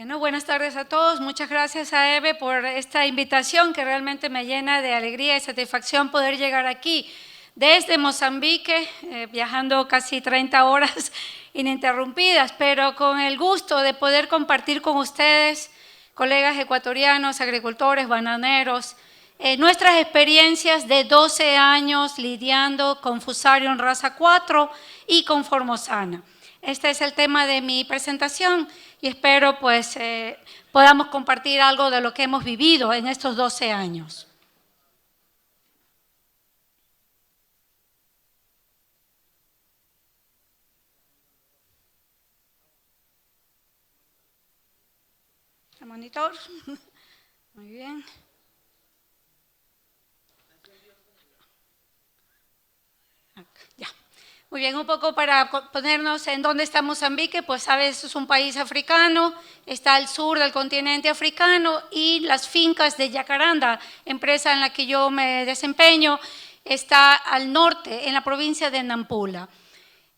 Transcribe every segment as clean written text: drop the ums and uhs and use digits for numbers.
Bueno, buenas tardes a todos. Muchas gracias a Eve por esta invitación que realmente me llena de alegría y satisfacción poder llegar aquí desde Mozambique, viajando casi 30 horas ininterrumpidas, pero con el gusto de poder compartir con ustedes, colegas ecuatorianos, agricultores, bananeros, nuestras experiencias de 12 años lidiando con Fusarium raza 4 y con Formosana. Este es el tema de mi presentación y espero pues podamos compartir algo de lo que hemos vivido en estos 12 años. ¿El monitor? Muy bien. Ya. Muy bien, un poco para ponernos en dónde está Mozambique, pues sabes, es un país africano, está al sur del continente africano y las fincas de Yacaranda, empresa en la que yo me desempeño, está al norte, en la provincia de Nampula.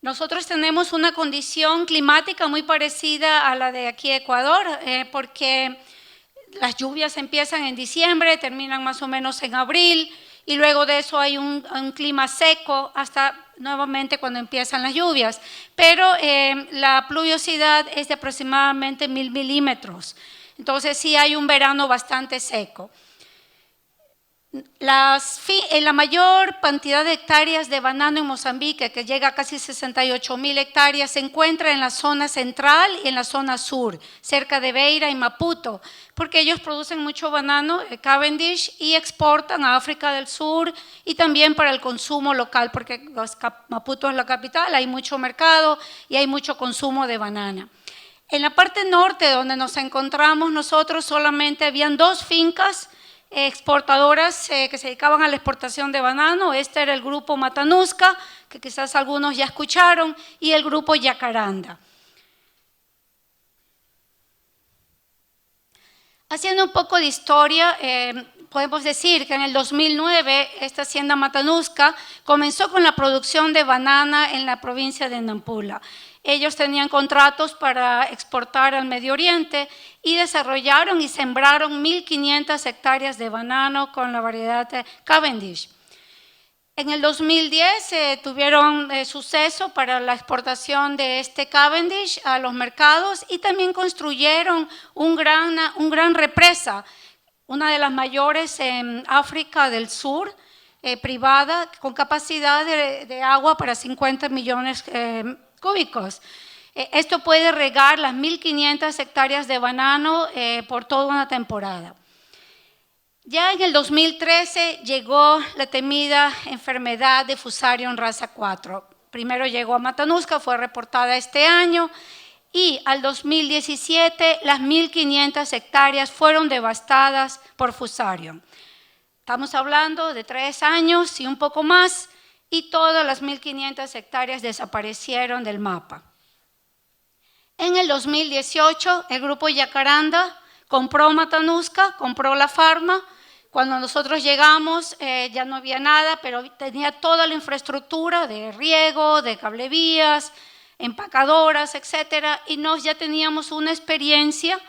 Nosotros tenemos una condición climática muy parecida a la de aquí Ecuador, porque las lluvias empiezan en diciembre, terminan más o menos en abril, y luego de eso hay un clima seco hasta nuevamente cuando empiezan las lluvias. Pero la pluviosidad es de aproximadamente 1000 milímetros. Entonces sí hay un verano bastante seco. La mayor cantidad de hectáreas de banano en Mozambique, que llega a casi 68.000 hectáreas, se encuentra en la zona central y en la zona sur, cerca de Beira y Maputo, porque ellos producen mucho banano, Cavendish, y exportan a África del Sur y también para el consumo local, porque Maputo es la capital, hay mucho mercado y hay mucho consumo de banana. En la parte norte, donde nos encontramos nosotros, solamente habían 2 fincas exportadoras que se dedicaban a la exportación de banano. Este era el grupo Matanuska, que quizás algunos ya escucharon, y el grupo Yacaranda. Haciendo un poco de historia, podemos decir que en el 2009 esta hacienda Matanuska comenzó con la producción de banana en la provincia de Nampula. Ellos tenían contratos para exportar al Medio Oriente y desarrollaron y sembraron 1.500 hectáreas de banano con la variedad de Cavendish. En el 2010 tuvieron suceso para la exportación de este Cavendish a los mercados y también construyeron una gran represa, una de las mayores en África del Sur, privada, con capacidad de agua para 50 millones cúbicos. Esto puede regar las 1.500 hectáreas de banano por toda una temporada. Ya en el 2013 llegó la temida enfermedad de Fusarium raza 4. Primero llegó a Matanuska, fue reportada este año, y al 2017 las 1.500 hectáreas fueron devastadas por Fusarium. Estamos hablando de 3 años y un poco más, y todas las 1.500 hectáreas desaparecieron del mapa. En el 2018 el grupo Yacaranda compró Matanuska, compró la farma. Cuando nosotros llegamos ya no había nada, pero tenía toda la infraestructura de riego, de cablevías, empacadoras, etcétera, y ya teníamos una experiencia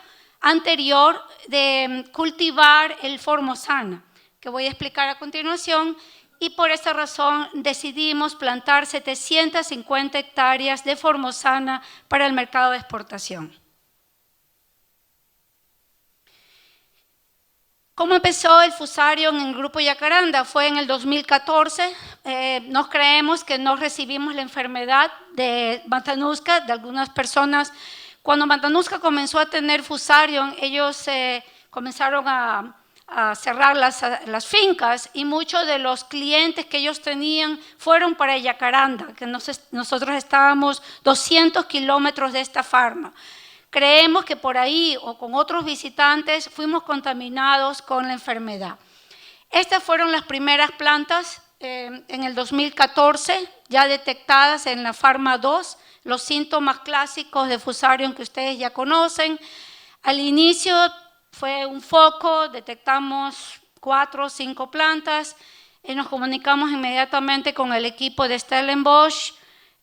anterior de cultivar el Formosana, que voy a explicar a continuación, y por esta razón decidimos plantar 750 hectáreas de Formosana para el mercado de exportación. ¿Cómo empezó el Fusarium en el grupo Yacaranda? Fue en el 2014. Nos creemos que no recibimos la enfermedad de Matanuska, de algunas personas. Cuando Matanuska comenzó a tener Fusarium, ellos comenzaron a cerrar las fincas y muchos de los clientes que ellos tenían fueron para Yacaranda, que nosotros estábamos 200 kilómetros de esta farma. Creemos que por ahí o con otros visitantes fuimos contaminados con la enfermedad. Estas fueron las primeras plantas en el 2014, ya detectadas en la Farma 2, los síntomas clásicos de Fusarium que ustedes ya conocen. Al inicio fue un foco, detectamos 4 o 5 plantas, nos comunicamos inmediatamente con el equipo de Stellenbosch,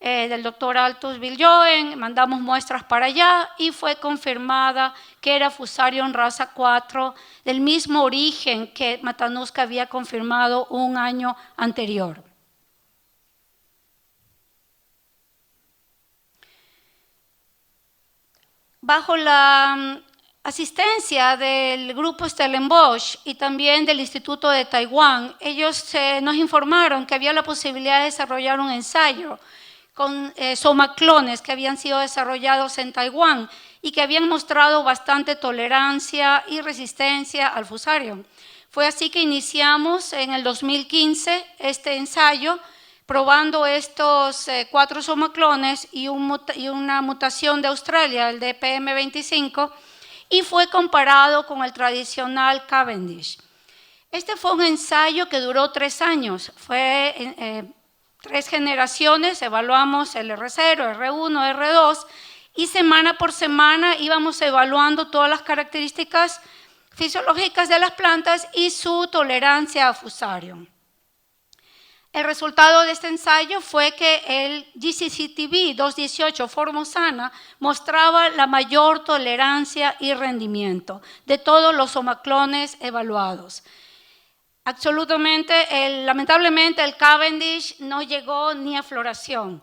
del doctor Altus Viljoen, mandamos muestras para allá y fue confirmada que era Fusarium raza 4, del mismo origen que Matanuska había confirmado un año anterior. Bajo la asistencia del grupo Stellenbosch y también del Instituto de Taiwán, ellos nos informaron que había la posibilidad de desarrollar un ensayo con somaclones que habían sido desarrollados en Taiwán y que habían mostrado bastante tolerancia y resistencia al Fusarium. Fue así que iniciamos en el 2015 este ensayo, probando estos 4 somaclones y una mutación de Australia, el de PM25, y fue comparado con el tradicional Cavendish. Este fue un ensayo que duró 3 años, fue 3 generaciones, evaluamos el R0, R1, R2, y semana por semana íbamos evaluando todas las características fisiológicas de las plantas y su tolerancia a Fusarium. El resultado de este ensayo fue que el GCCTV 218 Formosana mostraba la mayor tolerancia y rendimiento de todos los somaclones evaluados. Absolutamente, lamentablemente el Cavendish no llegó ni a floración.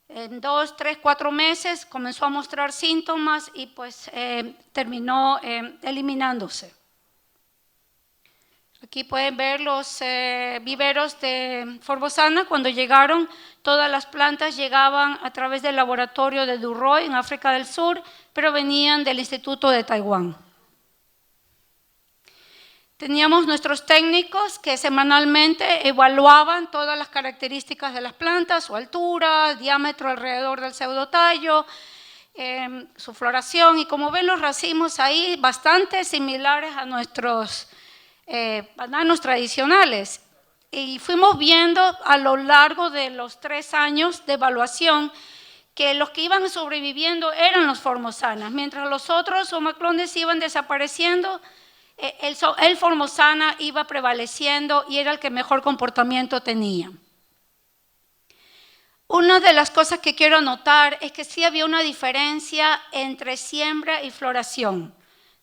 En 2, 3, 4 meses comenzó a mostrar síntomas y pues terminó eliminándose. Aquí pueden ver los viveros de Formosana. Cuando llegaron, todas las plantas llegaban a través del laboratorio de Duroy en África del Sur, pero venían del Instituto de Taiwán. Teníamos nuestros técnicos que semanalmente evaluaban todas las características de las plantas, su altura, diámetro alrededor del pseudotallo, su floración, y como ven los racimos ahí bastante similares a nuestros bananos tradicionales. Y fuimos viendo a lo largo de los 3 años de evaluación que los que iban sobreviviendo eran los Formosanas, mientras los otros somaclones iban desapareciendo, el Formosana iba prevaleciendo y era el que mejor comportamiento tenía. Una de las cosas que quiero anotar es que sí había una diferencia entre siembra y floración,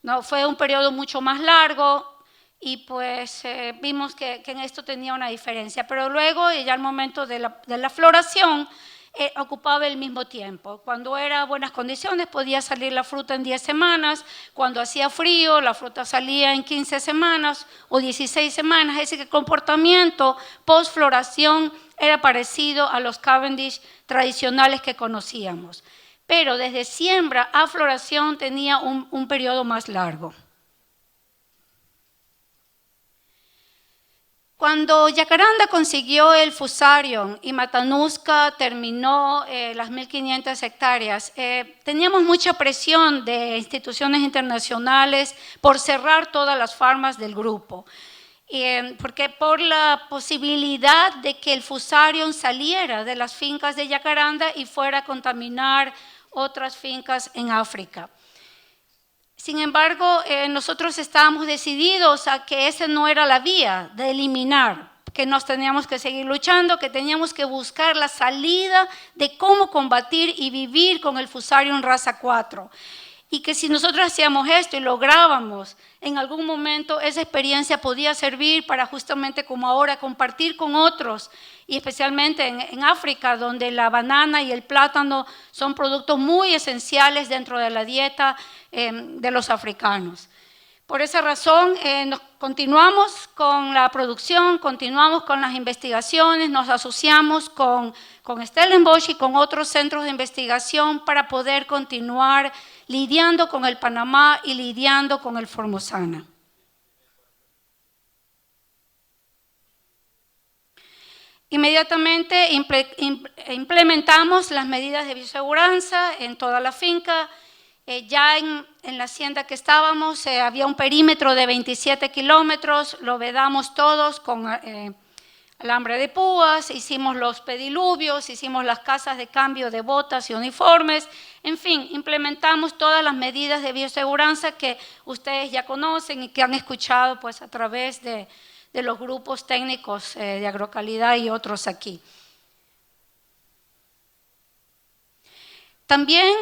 ¿no? Fue un periodo mucho más largo y pues vimos que en esto tenía una diferencia, pero luego ya al momento de la floración ocupaba el mismo tiempo. Cuando era buenas condiciones podía salir la fruta en 10 semanas, cuando hacía frío la fruta salía en 15 semanas o 16 semanas, es decir que el comportamiento post-floración era parecido a los Cavendish tradicionales que conocíamos, pero desde siembra a floración tenía un periodo más largo. Cuando Jacaranda consiguió el Fusarium y Matanuska terminó las 1.500 hectáreas, teníamos mucha presión de instituciones internacionales por cerrar todas las farmas del grupo, porque por la posibilidad de que el Fusarium saliera de las fincas de Jacaranda y fuera a contaminar otras fincas en África. Sin embargo, nosotros estábamos decididos a que esa no era la vía de eliminar, que nos teníamos que seguir luchando, que teníamos que buscar la salida de cómo combatir y vivir con el Fusarium raza 4. Y que si nosotros hacíamos esto y lográbamos, en algún momento esa experiencia podía servir para justamente como ahora compartir con otros, y especialmente en África, donde la banana y el plátano son productos muy esenciales dentro de la dieta de los africanos. Por esa razón, continuamos con la producción, continuamos con las investigaciones, nos asociamos con Stellenbosch y con otros centros de investigación para poder continuar lidiando con el Panamá y lidiando con el Formosana. Inmediatamente implementamos las medidas de bioseguranza en toda la finca. Ya en la hacienda que estábamos había un perímetro de 27 kilómetros, lo vedamos todos con alambre de púas, hicimos los pediluvios, hicimos las casas de cambio de botas y uniformes, en fin, implementamos todas las medidas de bioseguranza que ustedes ya conocen y que han escuchado pues, a través de los grupos técnicos de agrocalidad y otros aquí. También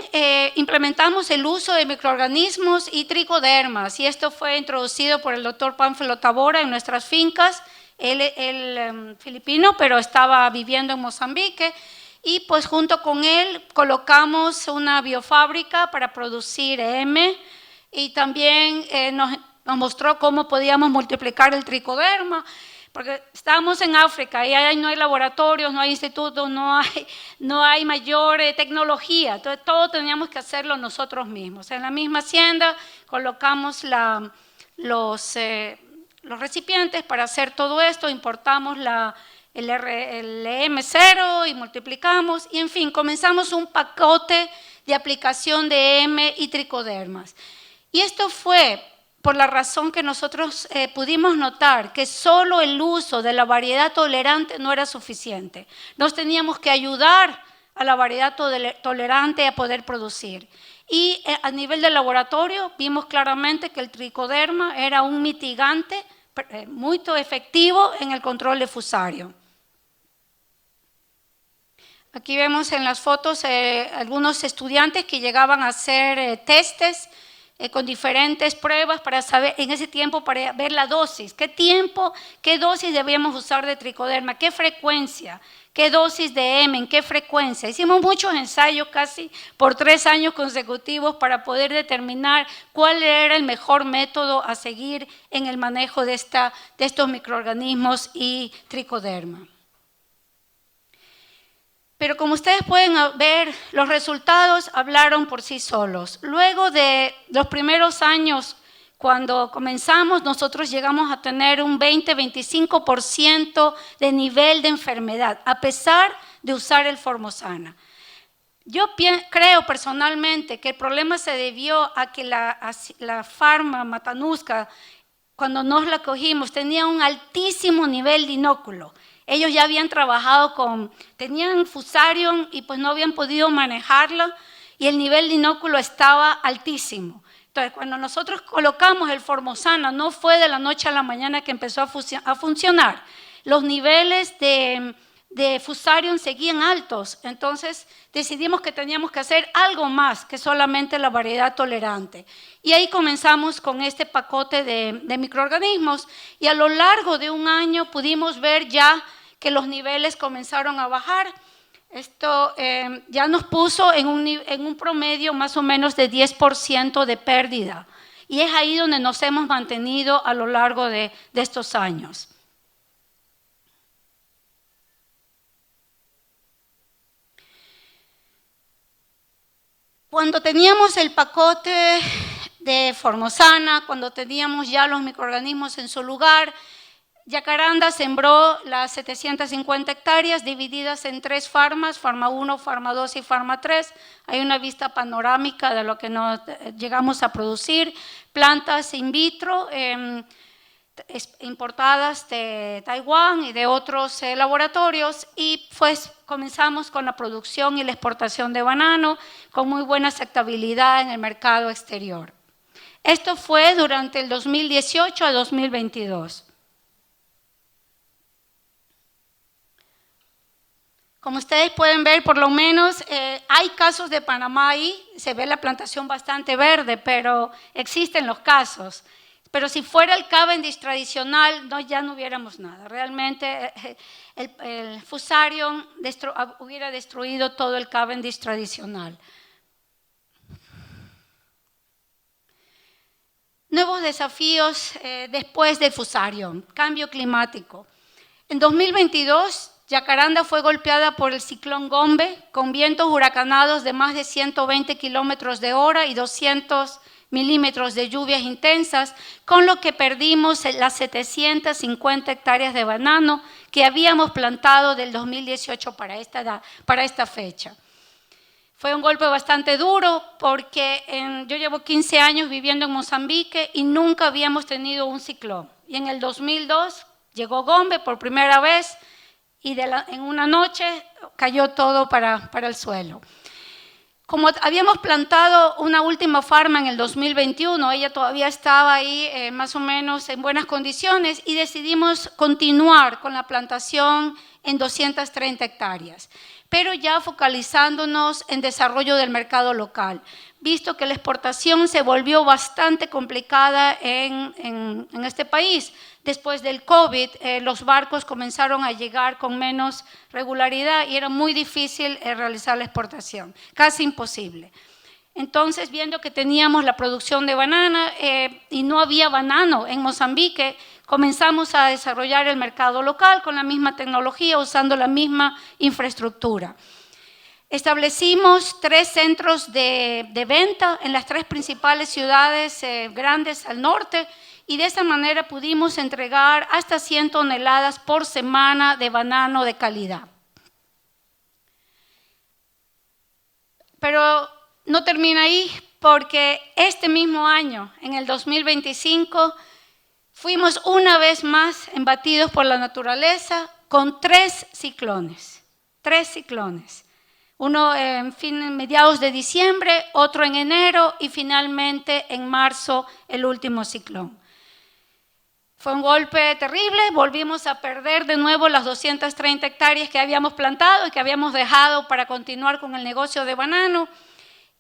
implementamos el uso de microorganismos y tricodermas, y esto fue introducido por el doctor Pánfilo Tabora en nuestras fincas. Él filipino, pero estaba viviendo en Mozambique, y pues junto con él colocamos una biofábrica para producir y también nos mostró cómo podíamos multiplicar el tricoderma, porque estábamos en África y ahí no hay laboratorios, no hay institutos, no hay mayor tecnología, entonces todo teníamos que hacerlo nosotros mismos. En la misma hacienda colocamos los recipientes para hacer todo esto, importamos el M0 y multiplicamos, y en fin, comenzamos un paquete de aplicación de y tricodermas. Y esto fue por la razón que nosotros pudimos notar que solo el uso de la variedad tolerante no era suficiente. Nos teníamos que ayudar a la variedad tolerante a poder producir. Y a nivel de laboratorio vimos claramente que el tricoderma era un mitigante muy efectivo en el control de Fusarium. Aquí vemos en las fotos algunos estudiantes que llegaban a hacer testes con diferentes pruebas para saber, en ese tiempo, para ver la dosis, qué dosis debíamos usar de tricoderma, qué frecuencia, qué dosis de en qué frecuencia. Hicimos muchos ensayos casi por 3 años consecutivos para poder determinar cuál era el mejor método a seguir en el manejo de estos microorganismos y tricoderma. Pero como ustedes pueden ver, los resultados hablaron por sí solos. Luego de los primeros años, cuando comenzamos, nosotros llegamos a tener un 20-25% de nivel de enfermedad, a pesar de usar el Formosana. Yo creo personalmente que el problema se debió a que la farma Matanuska, cuando nos la cogimos, tenía un altísimo nivel de inóculo. Ellos ya habían trabajado tenían Fusarium y pues no habían podido manejarla, y el nivel de inóculo estaba altísimo. Entonces, cuando nosotros colocamos el Formosana, no fue de la noche a la mañana que empezó a funcionar. Los niveles de Fusarium seguían altos, entonces decidimos que teníamos que hacer algo más que solamente la variedad tolerante. Y ahí comenzamos con este paquete de microorganismos, y a lo largo de un año pudimos ver ya que los niveles comenzaron a bajar. Esto ya nos puso en un promedio más o menos de 10% de pérdida, y es ahí donde nos hemos mantenido a lo largo de estos años. Cuando teníamos el paquete de Formosana, cuando teníamos ya los microorganismos en su lugar, Jacaranda sembró las 750 hectáreas divididas en 3 farmas, Farma 1, Farma 2 y Farma 3. Hay una vista panorámica de lo que nos llegamos a producir, plantas in vitro importadas de Taiwán y de otros laboratorios, y pues comenzamos con la producción y la exportación de banano con muy buena aceptabilidad en el mercado exterior. Esto fue durante el 2018 a 2022. Como ustedes pueden ver, por lo menos hay casos de Panamá ahí, se ve la plantación bastante verde, pero existen los casos. Pero si fuera el Cavendish tradicional, ya no hubiéramos nada. Realmente el Fusarium hubiera destruido todo el Cavendish tradicional. Nuevos desafíos después del Fusarium, cambio climático. En 2022, Jacaranda fue golpeada por el ciclón Gombe, con vientos huracanados de más de 120 kilómetros de hora y 200 milímetros de lluvias intensas, con lo que perdimos las 750 hectáreas de banano que habíamos plantado del 2018 para esta fecha. Fue un golpe bastante duro porque yo llevo 15 años viviendo en Mozambique y nunca habíamos tenido un ciclón. Y en el 2002 llegó Gombe por primera vez, y en una noche cayó todo para el suelo. Como habíamos plantado una última farma en el 2021, ella todavía estaba ahí más o menos en buenas condiciones, y decidimos continuar con la plantación en 230 hectáreas. pero ya focalizándonos en desarrollo del mercado local, visto que la exportación se volvió bastante complicada en este país. Después del COVID, los barcos comenzaron a llegar con menos regularidad y era muy difícil realizar la exportación, casi imposible. Entonces, viendo que teníamos la producción de banana y no había banano en Mozambique, comenzamos a desarrollar el mercado local con la misma tecnología, usando la misma infraestructura. Establecimos 3 centros de venta en las 3 principales ciudades grandes al norte y de esa manera pudimos entregar hasta 100 toneladas por semana de banano de calidad. Pero no termina ahí, porque este mismo año, en el 2025, fuimos una vez más embatidos por la naturaleza con 3 ciclones. 3 ciclones. Uno en mediados de diciembre, otro en enero y finalmente en marzo el último ciclón. Fue un golpe terrible, volvimos a perder de nuevo las 230 hectáreas que habíamos plantado y que habíamos dejado para continuar con el negocio de banano.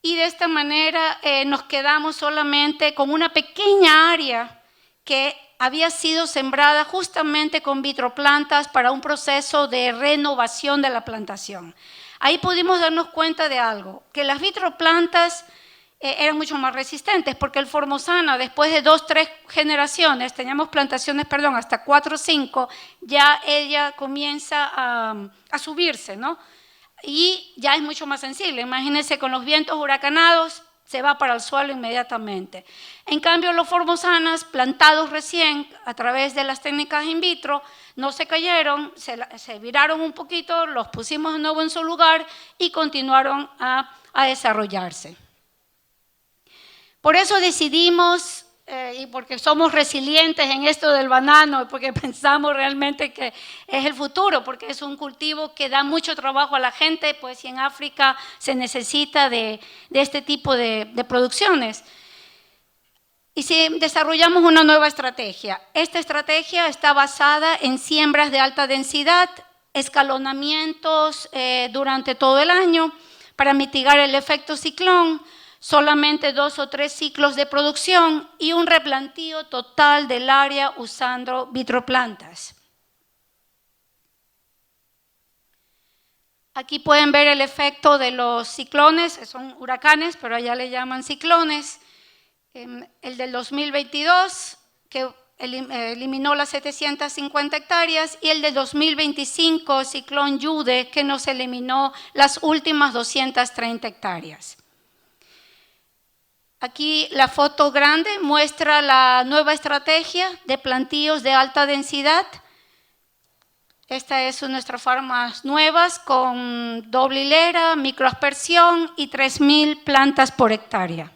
Y de esta manera nos quedamos solamente con una pequeña área que había sido sembrada justamente con vitroplantas para un proceso de renovación de la plantación. Ahí pudimos darnos cuenta de algo, que las vitroplantas eran mucho más resistentes, porque el Formosana, después de 2 o 3 generaciones, teníamos plantaciones, hasta 4 o 5, ya ella comienza a subirse, ¿no? Y ya es mucho más sensible. Imagínense, con los vientos huracanados, se va para el suelo inmediatamente. En cambio, los Formosanas, plantados recién a través de las técnicas in vitro, no se cayeron, se viraron un poquito, los pusimos de nuevo en su lugar y continuaron a desarrollarse. Por eso decidimos, y porque somos resilientes en esto del banano, y porque pensamos realmente que es el futuro, porque es un cultivo que da mucho trabajo a la gente, pues y en África se necesita de este tipo de producciones. Y si desarrollamos una nueva estrategia. Esta estrategia está basada en siembras de alta densidad, escalonamientos durante todo el año para mitigar el efecto ciclón, solamente 2 o 3 ciclos de producción y un replantío total del área usando vitroplantas. Aquí pueden ver el efecto de los ciclones, son huracanes, pero allá le llaman ciclones. El del 2022, que eliminó las 750 hectáreas, y el del 2025, ciclón Jude, que nos eliminó las últimas 230 hectáreas. Aquí la foto grande muestra la nueva estrategia de plantíos de alta densidad. Esta es nuestras farmas nuevas con doble hilera, microaspersión y 3.000 plantas por hectárea.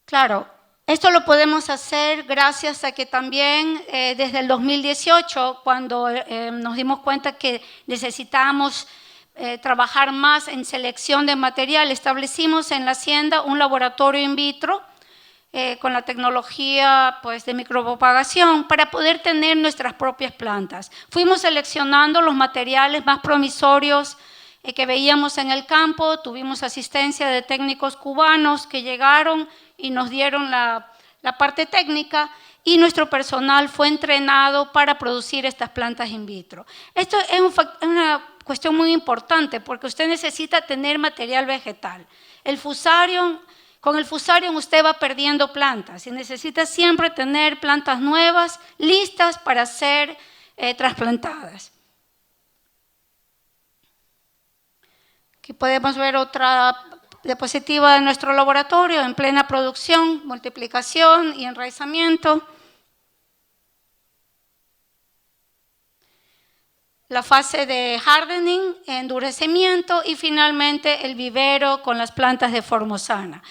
Claro, esto lo podemos hacer gracias a que también desde el 2018, cuando nos dimos cuenta que necesitábamos trabajar más en selección de material, establecimos en la hacienda un laboratorio in vitro con la tecnología pues, de micropropagación para poder tener nuestras propias plantas. Fuimos seleccionando los materiales más promisorios que veíamos en el campo, tuvimos asistencia de técnicos cubanos que llegaron y nos dieron la parte técnica, y nuestro personal fue entrenado para producir estas plantas in vitro. Esto es una cuestión muy importante porque usted necesita tener material vegetal. Con el fusarium usted va perdiendo plantas y necesita siempre tener plantas nuevas listas para ser trasplantadas. Aquí podemos ver otra diapositiva de nuestro laboratorio en plena producción, multiplicación y enraizamiento. La fase de hardening, endurecimiento y finalmente el vivero con las plantas de Formosana.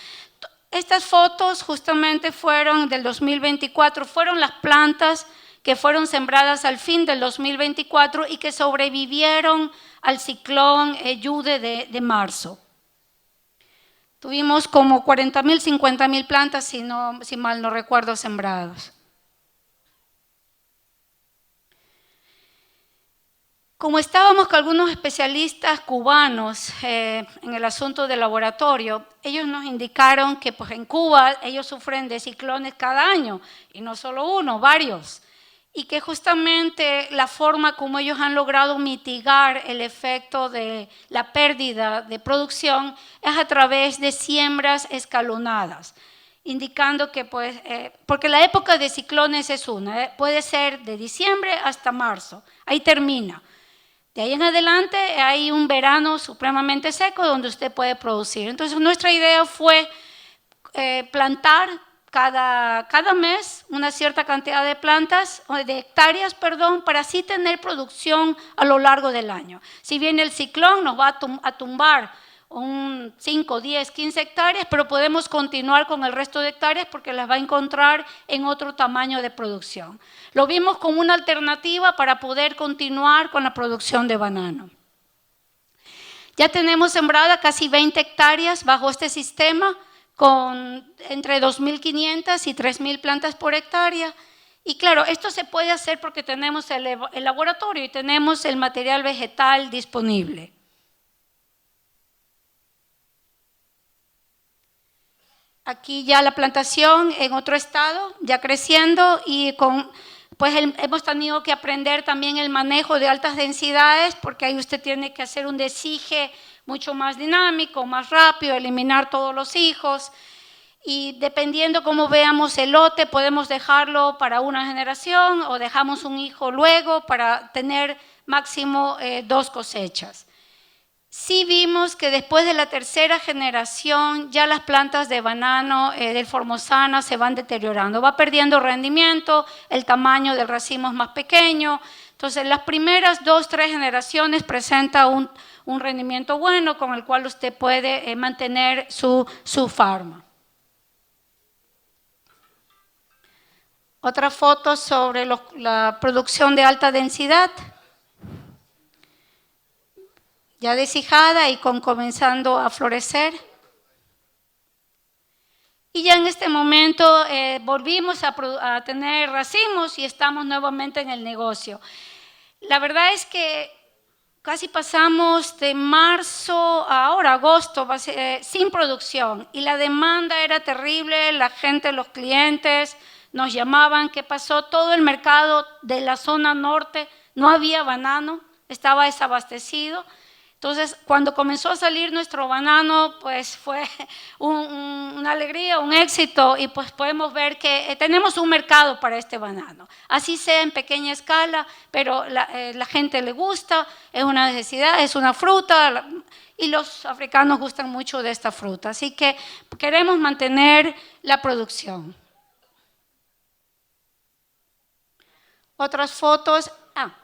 Estas fotos justamente fueron del 2024, fueron las plantas que fueron sembradas al fin del 2024 y que sobrevivieron al ciclón Jude de marzo. Tuvimos como 40.000, 50.000 plantas, si mal no recuerdo, sembrados. Como estábamos con algunos especialistas cubanos en el asunto del laboratorio, ellos nos indicaron que pues, en Cuba ellos sufren de ciclones cada año, y no solo uno, varios, y que justamente la forma como ellos han logrado mitigar el efecto de la pérdida de producción es a través de siembras escalonadas, indicando que, pues, porque la época de ciclones es una, puede ser de diciembre hasta marzo, ahí termina. De ahí en adelante hay un verano supremamente seco donde usted puede producir. Entonces nuestra idea fue plantar cada mes una cierta cantidad de plantas, de hectáreas, perdón, para así tener producción a lo largo del año. Si bien el ciclón nos va a tumbar 5, 10, 15 hectáreas, pero podemos continuar con el resto de hectáreas porque las va a encontrar en otro tamaño de producción. Lo vimos como una alternativa para poder continuar con la producción de banano. Ya tenemos sembrada casi 20 hectáreas bajo este sistema, con entre 2.500 y 3.000 plantas por hectárea. Y claro, esto se puede hacer porque tenemos el laboratorio y tenemos el material vegetal disponible. Aquí ya la plantación en otro estado, ya creciendo, y pues hemos tenido que aprender también el manejo de altas densidades, porque ahí usted tiene que hacer un desige mucho más dinámico, más rápido, eliminar todos los hijos, y dependiendo cómo veamos el lote, podemos dejarlo para una generación o dejamos un hijo luego para tener máximo 2 cosechas. Sí vimos que después de la tercera generación ya las plantas de banano del Formosana se van deteriorando, va perdiendo rendimiento, el tamaño del racimo es más pequeño. Entonces las primeras 2, 3 generaciones presenta un rendimiento bueno con el cual usted puede mantener su farma. Otra foto sobre la producción de alta densidad. Ya deshijada y comenzando a florecer. Y ya en este momento volvimos a tener racimos y estamos nuevamente en el negocio. La verdad es que casi pasamos de marzo a ahora, agosto, sin producción. Y la demanda era terrible, la gente, los clientes nos llamaban, ¿qué pasó? Todo el mercado de la zona norte no había banano, estaba desabastecido. Entonces, cuando comenzó a salir nuestro banano, pues fue una alegría, un éxito, y pues podemos ver que tenemos un mercado para este banano. Así sea en pequeña escala, pero la gente le gusta, es una necesidad, es una fruta, y los africanos gustan mucho de esta fruta. Así que queremos mantener la producción. Otras fotos,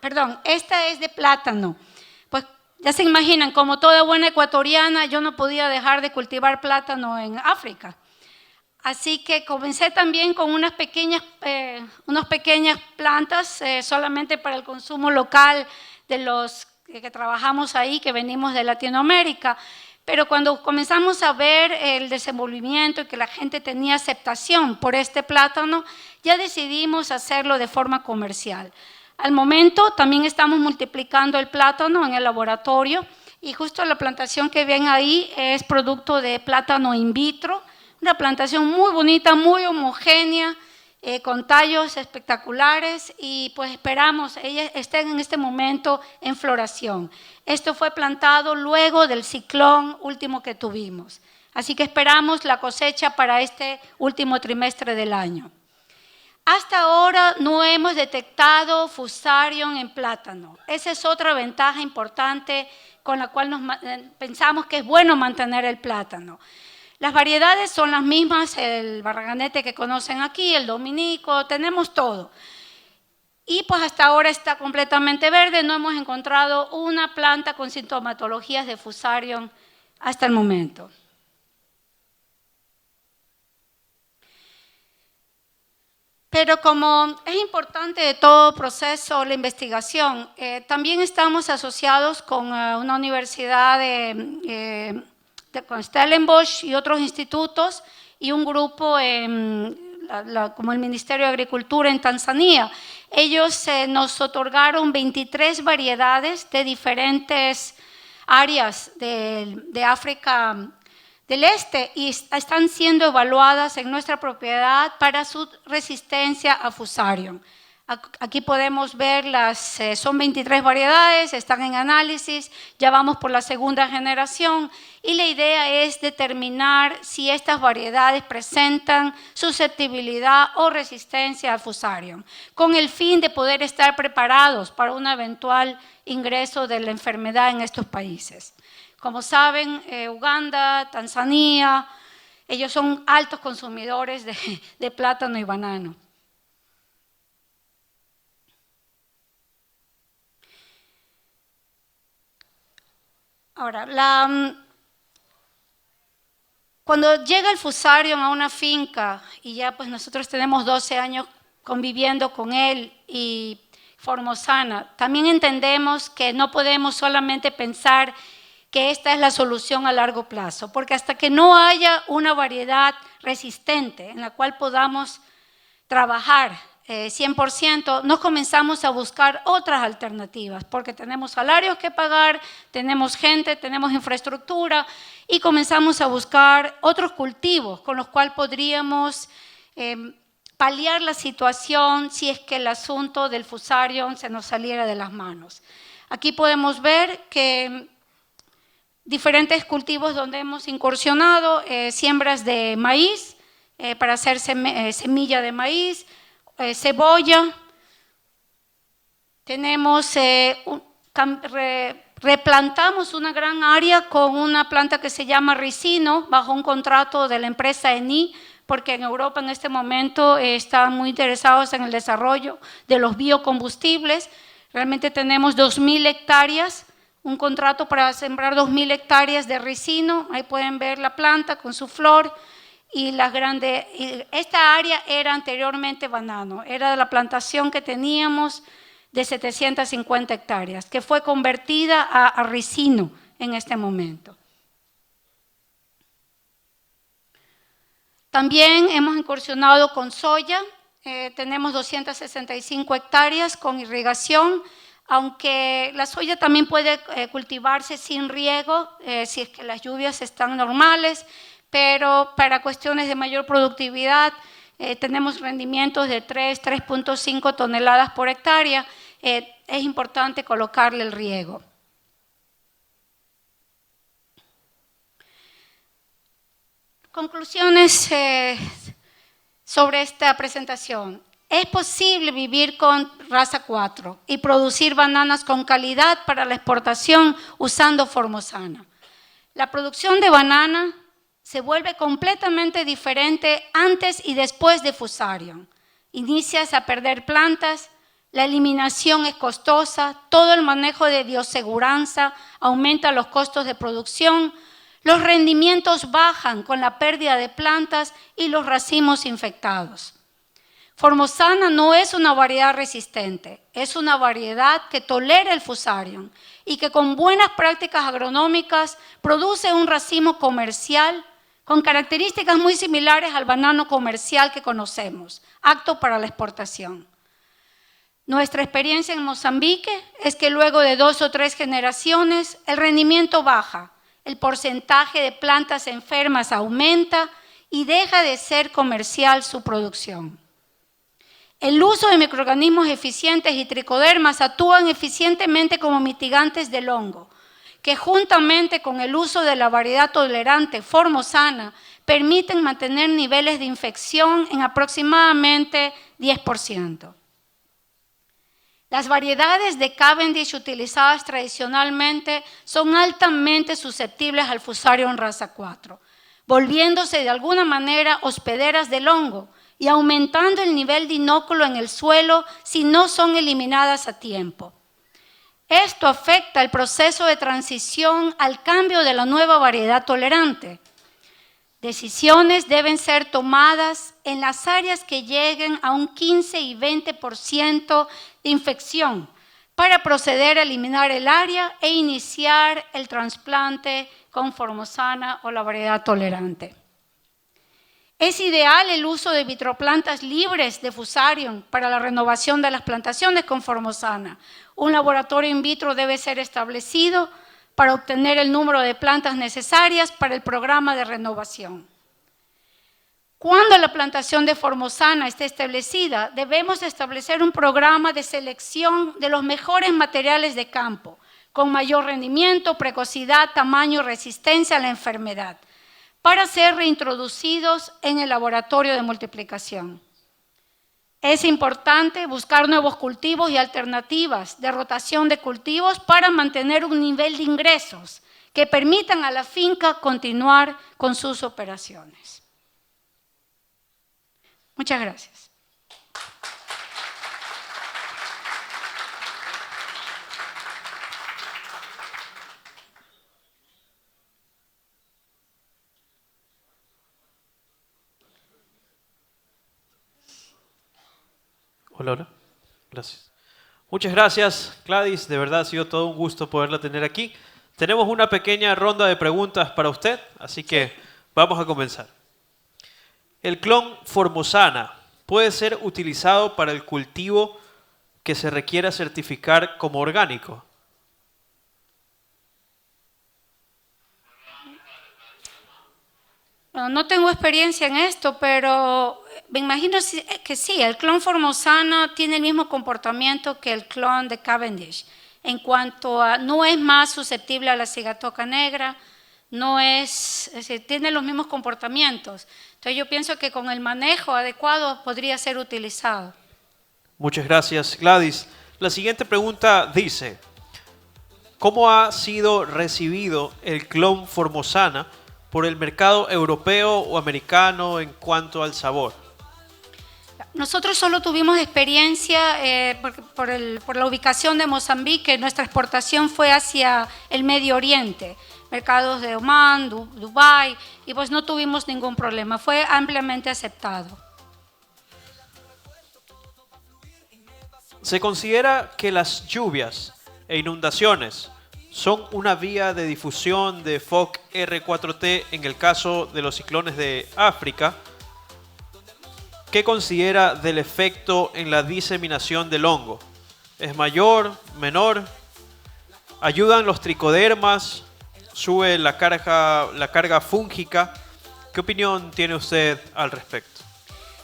perdón, esta es de plátano. Pues ya se imaginan, como toda buena ecuatoriana, yo no podía dejar de cultivar plátano en África. Así que comencé también con unas pequeñas plantas solamente para el consumo local de los que trabajamos ahí, que venimos de Latinoamérica. Pero cuando comenzamos a ver el desenvolvimiento y que la gente tenía aceptación por este plátano, ya decidimos hacerlo de forma comercial. Al momento también estamos multiplicando el plátano en el laboratorio, y justo la plantación que ven ahí es producto de plátano in vitro, una plantación muy bonita, muy homogénea, con tallos espectaculares, y pues esperamos ellas estén en este momento en floración. Esto fue plantado luego del ciclón último que tuvimos, así que esperamos la cosecha para este último trimestre del año. Hasta ahora no hemos detectado Fusarium en plátano. Esa es otra ventaja importante con la cual pensamos que es bueno mantener el plátano. Las variedades son las mismas, el barraganete que conocen aquí, el dominico, tenemos todo. Y pues hasta ahora está completamente verde, no hemos encontrado una planta con sintomatologías de Fusarium hasta el momento. Pero como es importante de todo proceso la investigación, también estamos asociados con una universidad con Stellenbosch y otros institutos, y un grupo en como el Ministerio de Agricultura en Tanzania. Ellos nos otorgaron 23 variedades de diferentes áreas de África del Este y están siendo evaluadas en nuestra propiedad para su resistencia a Fusarium. Aquí podemos ver son 23 variedades, están en análisis, ya vamos por la segunda generación y la idea es determinar si estas variedades presentan susceptibilidad o resistencia al Fusarium, con el fin de poder estar preparados para un eventual ingreso de la enfermedad en estos países. Como saben, Uganda, Tanzania, ellos son altos consumidores de plátano y banano. Ahora, cuando llega el Fusarium a una finca y ya pues nosotros tenemos 12 años conviviendo con él y Formosana, también entendemos que no podemos solamente pensar que esta es la solución a largo plazo, porque hasta que no haya una variedad resistente en la cual podamos trabajar 100%, nos comenzamos a buscar otras alternativas, porque tenemos salarios que pagar, tenemos gente, tenemos infraestructura y comenzamos a buscar otros cultivos con los cuales podríamos paliar la situación si es que el asunto del Fusarium se nos saliera de las manos. Aquí podemos ver que diferentes cultivos donde hemos incursionado, siembras de maíz para hacer semilla de maíz, cebolla, tenemos, replantamos una gran área con una planta que se llama ricino bajo un contrato de la empresa Eni, porque en Europa en este momento están muy interesados en el desarrollo de los biocombustibles. Realmente tenemos 2.000 hectáreas, un contrato para sembrar 2.000 hectáreas de ricino. Ahí pueden ver la planta con su flor. Y esta área era anteriormente banano, era de la plantación que teníamos de 750 hectáreas, que fue convertida a ricino en este momento. También hemos incursionado con soya, tenemos 265 hectáreas con irrigación, aunque la soya también puede cultivarse sin riego si es que las lluvias están normales, pero para cuestiones de mayor productividad tenemos rendimientos de 3.5 toneladas por hectárea, es importante colocarle el riego. Conclusiones sobre esta presentación. Es posible vivir con raza 4 y producir bananas con calidad para la exportación usando Formosana. La producción de banana se vuelve completamente diferente antes y después de Fusarium. Inicias a perder plantas, la eliminación es costosa, todo el manejo de bioseguranza aumenta los costos de producción, los rendimientos bajan con la pérdida de plantas y los racimos infectados. Formosana no es una variedad resistente, es una variedad que tolera el Fusarium y que con buenas prácticas agronómicas produce un racimo comercial con características muy similares al banano comercial que conocemos, apto para la exportación. Nuestra experiencia en Mozambique es que luego de 2 o 3 generaciones el rendimiento baja, el porcentaje de plantas enfermas aumenta y deja de ser comercial su producción. El uso de microorganismos eficientes y tricodermas actúan eficientemente como mitigantes del hongo, que juntamente con el uso de la variedad tolerante Formosana permiten mantener niveles de infección en aproximadamente 10%. Las variedades de Cavendish utilizadas tradicionalmente son altamente susceptibles al Fusarium raza 4, volviéndose de alguna manera hospederas del hongo y aumentando el nivel de inóculo en el suelo si no son eliminadas a tiempo. Esto afecta el proceso de transición al cambio de la nueva variedad tolerante. Decisiones deben ser tomadas en las áreas que lleguen a un 15 y 20% de infección para proceder a eliminar el área e iniciar el trasplante con Formosana o la variedad tolerante. Es ideal el uso de vitroplantas libres de Fusarium para la renovación de las plantaciones con Formosana. Un laboratorio in vitro debe ser establecido para obtener el número de plantas necesarias para el programa de renovación. Cuando la plantación de Formosana esté establecida, debemos establecer un programa de selección de los mejores materiales de campo, con mayor rendimiento, precocidad, tamaño y resistencia a la enfermedad, para ser reintroducidos en el laboratorio de multiplicación. Es importante buscar nuevos cultivos y alternativas de rotación de cultivos para mantener un nivel de ingresos que permitan a la finca continuar con sus operaciones. Muchas gracias. Hola, hola. Gracias. Muchas gracias, Gladys. De verdad ha sido todo un gusto poderla tener aquí. Tenemos una pequeña ronda de preguntas para usted, así que vamos a comenzar. ¿El clon Formosana puede ser utilizado para el cultivo que se requiera certificar como orgánico? No tengo experiencia en esto, pero me imagino que sí, el clon Formosana tiene el mismo comportamiento que el clon de Cavendish, en cuanto a no es más susceptible a la cigatoca negra, es decir, tiene los mismos comportamientos. Entonces yo pienso que con el manejo adecuado podría ser utilizado. Muchas gracias, Gladys. La siguiente pregunta dice, ¿cómo ha sido recibido el clon Formosana por el mercado europeo o americano en cuanto al sabor? Nosotros solo tuvimos experiencia por la ubicación de Mozambique. Nuestra exportación fue hacia el Medio Oriente, mercados de Omán, Dubái, y pues no tuvimos ningún problema. Fue ampliamente aceptado. Se considera que las lluvias e inundaciones son una vía de difusión de FOC R4T en el caso de los ciclones de África. ¿Qué considera del efecto en la diseminación del hongo? ¿Es mayor, menor? ¿Ayudan los tricodermas? ¿Sube la carga fúngica? ¿Qué opinión tiene usted al respecto?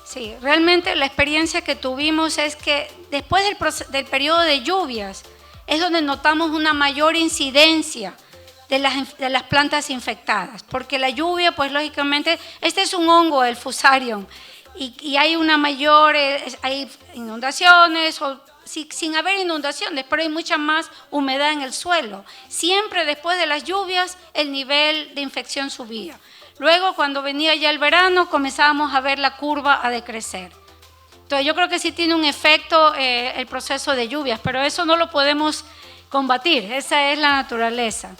Sí, realmente la experiencia que tuvimos es que después del periodo de lluvias es donde notamos una mayor incidencia de las plantas infectadas, porque la lluvia, pues lógicamente, este es un hongo, el Fusarium, y hay una mayor, hay inundaciones, o sin haber inundaciones, pero hay mucha más humedad en el suelo. Siempre después de las lluvias el nivel de infección subía. Luego, cuando venía ya el verano, comenzábamos a ver la curva a decrecer. Entonces, yo creo que sí tiene un efecto el proceso de lluvias, pero eso no lo podemos combatir, esa es la naturaleza.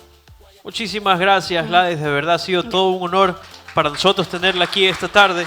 Muchísimas gracias, Gladys. De verdad ha sido todo un honor para nosotros tenerla aquí esta tarde.